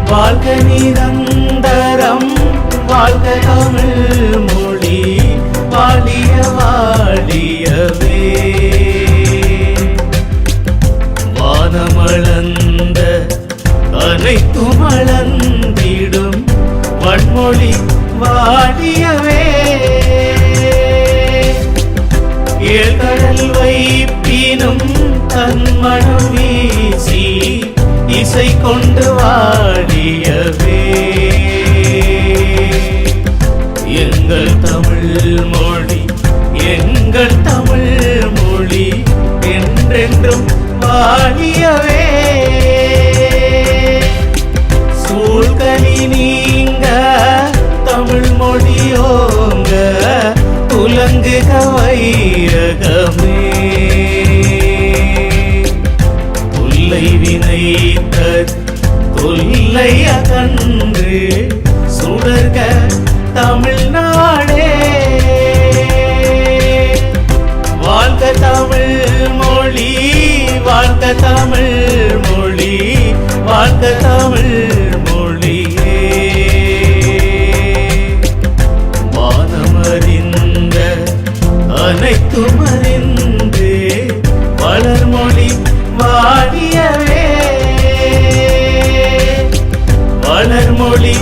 வாழ்க நிரந்தரம் வாழ்க தமிழ் மொழி வாழிய வாழியவே. வானமளந்த அனைத்தும் அளந்திடும் வன்மொழி வாழியவே. ஏழ்கடல் வைப்பினும் தன்மணம் வீசி இசை கொண்டு வாழியவே. எங்கள் தமிழ் மொழி எங்கள் தமிழ் மொழி என்றென்றும் வாழியவே. சூழ்கலி நீங்க தமிழ் மொழியோங்க துலங்குக வையகமே. தொல்லை வினைத்த தொல்லை அகன்று சுடர்க தமிழ்நாடே. வாழ்க தமிழ் மொழி வாழ்க தமிழ் மொழி வாழ்க தமிழ் மொழியே. வானமறிந்த அனைத்தும் அறிந்து வளர்மொழி வாழியவே. வளர்மொழி